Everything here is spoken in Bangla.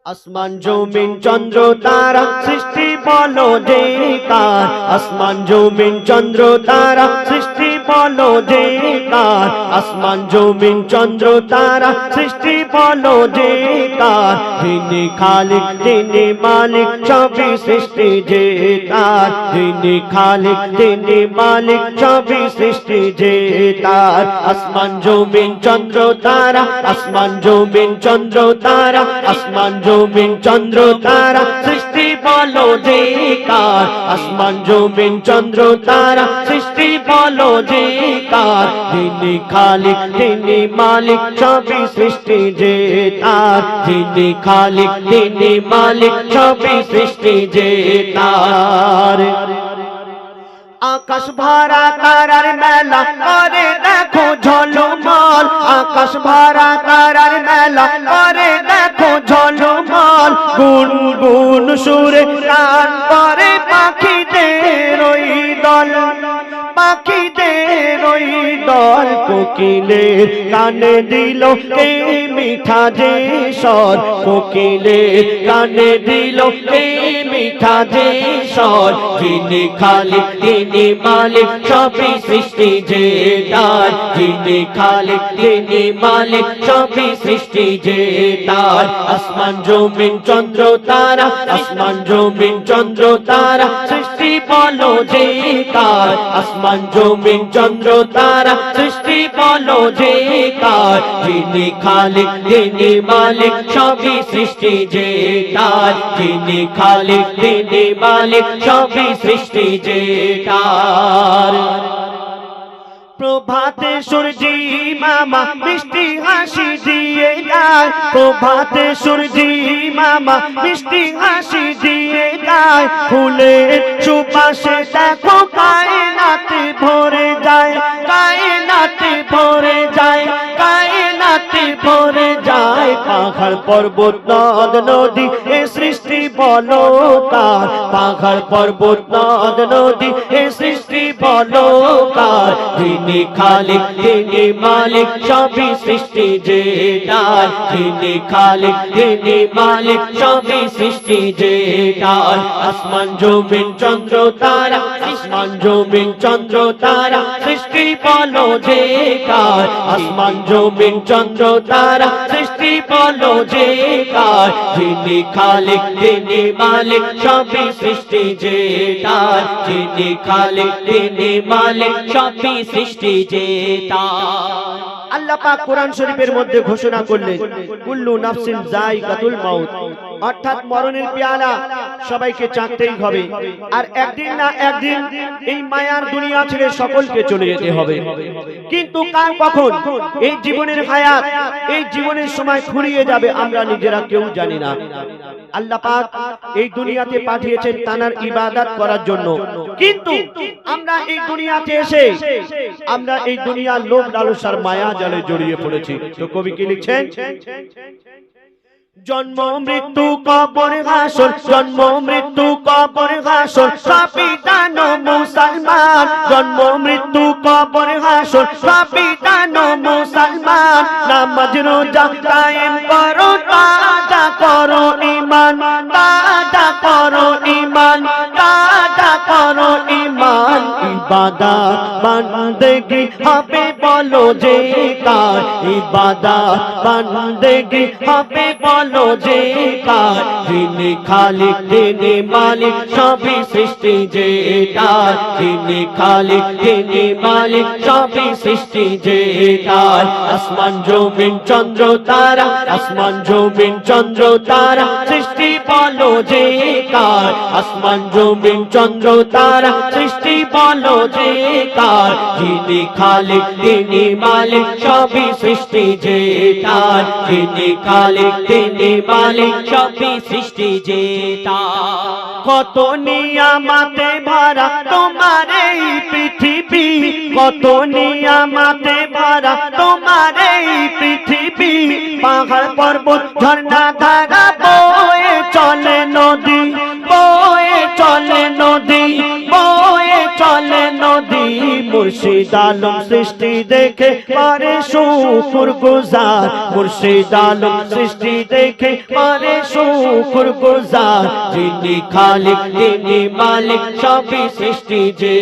আসমান জমিন চন্দ্র তারা সৃষ্টি বলো যে কার, আসমান জমিন চন্দ্র তারা সৃষ্টি বলো যে কার, আসমান জমিন চন্দ্র তারা সৃষ্টি বলো যে কার, যিনি খালিক যিনি মালিক সবই সৃষ্টি যে তার, যিনি খালিক যিনি মালিক সবই সৃষ্টি যে তার। আসমান জমিন চন্দ্র তারা, আসমান জমিন চন্দ্র তারা, আসমান জমিন চন্দ্র তারা সৃষ্টি বলো যে কার, আসমান জমিন চন্দ্র তারা সৃষ্টি বলো যে কার, যিনি খালিক যিনি মালিক সবই সৃষ্টি যে তার, যিনি খালিক যিনি মালিক সবই সৃষ্টি যে তার। আকাশ ভরা তারার মেলা করে দেখো ঝলমল, আকাশ ভরা তারার মেলা করে দেখো ঝলমল, গুন গুন সুরে গান করে পাখিদের ওই দল, পাখিদের ওই দল, কোকিলের কানে দিল এই মিঠা যে স্বর, কোকিলের কানে দিল এই মিঠা যে স্বর, যিনি খালিক যিনি মালিক সবই সৃষ্টি যে তার, যিনি খালিক যিনি মালিক সবই সৃষ্টি যে তার। আসমান জমিন চন্দ্র তারা, আসমান জমিন চন্দ্র তারা সৃষ্টি বলো যে কার, আসমান জমিন চন্দ্র তারা সৃষ্টি বলো যে কার, যিনি খালিক যিনি মালিক সবই সৃষ্টি যে তার, যিনি খালিক যিনি মালিক সবই সৃষ্টি যে তার। প্রভাতে সূর্যি মামা মিষ্টি হাসি দিয়ে যায়, প্রভাতে সূর্যি মামা মিষ্টি হাসি দিয়ে যায়, ফুলের সুবাসে দেখো কায়নাতে ভরে যায়, কায়নাতে ভরে যায়, কায়নাতে ভরে যায়, পাহাড় পর্বত নদ নদী এ সৃষ্টি বলো কার, পাহাড় পর্বত নদ নদী এ সৃষ্টি বলো কার, যিনি খালিক যিনি মালিক সবই সৃষ্টি যে তার, যিনি খালিক যিনি মালিক সবই সৃষ্টি যে তার। আসমান জমিন চন্দ্র তারা, আসমান জমিন চন্দ্র তারা সৃষ্টি বলো যে কার, আসমান জমিন চন্দ্র তারা সৃষ্টি বলো যে কার, যিনি খালিক যিনি মালিক সবই সৃষ্টি যে তার, যিনি খালিক যিনি মালিক সবই সৃষ্টি যে তার। আল্লাহ পাক কোরআন শরীফের মধ্যে ঘোষণা করলেন কুল্লু নাফসিন যায়কাতুল মাউত, অর্থাৎ মরণের পেয়ালা সবাইকে চাখতেই হবে, আর একদিন না একদিন এই মায়ার দুনিয়া ছেড়ে সকলকে চলে যেতে হবে, কিন্তু কার কখন এই জীবনের হায়াত এই জীবনের সময় ফুরিয়ে যাবে আমরা নিজেরা কেউ জানি না। আল্লাহ পাক এই দুনিয়াতে পাঠিয়েছেন তানার ইবাদত করার জন্য, কিন্তু আমরা এই দুনিয়াতে এসে আমরা এই দুনিয়ার লোভ লালসার মায়া জালে জড়িয়ে পড়েছি। তো কবি কি লিখছেন? জন্ম মৃত্যু কবর হাসর, জন্ম মৃত্যু কবর হাসর, সবই জানো মুসলমান, জন্ম মৃত্যু কবর হাসর সবই জানো মুসলমান, নামাজ রোজা কায়েম করো তাজা করো ঈমান, তাজা করো ঈমান, তাজা করো ঈমান, ইবাদত বন্দেগি হবে বলো যে কার, ইবাদত বন্দেগি হবে বলো যে কার, যিনি খালিক যিনি মালিক সবই সৃষ্টি যে তার, যিনি খালিক যিনি মালিক সবই সৃষ্টি যে তার। আসমান জমিন চন্দ্র তারা, আসমান জমিন চন্দ্র তারা সৃষ্টি বলো যে কার, আসমান জমিন চন্দ্র তারা সৃষ্টি বলো যে কার, যিনি খালিক যিনি মালিক সবই সৃষ্টি যে তার, যিনি খালিক যিনি মালিক সবই সৃষ্টি যে তার। কত নিয়ামতে ভরা তোমার এই পৃথিবী, কত নিয়ামতে ভরা তোমার এই পৃথিবী, পাহাড় পর্বত ঝর্ণা ধারা বয়ে চলে নদী, বয়ে চলে নদী, বয়ে চলে নদী, মুর্শিদ মুর্শিদ আলম সৃষ্টি দেখে পারে শুকর গুজার মুর্শিদ আলম সৃষ্টি দেখে পারে শুকর গুজার যিনি খালিক তিনি মালিক সবই সৃষ্টি যে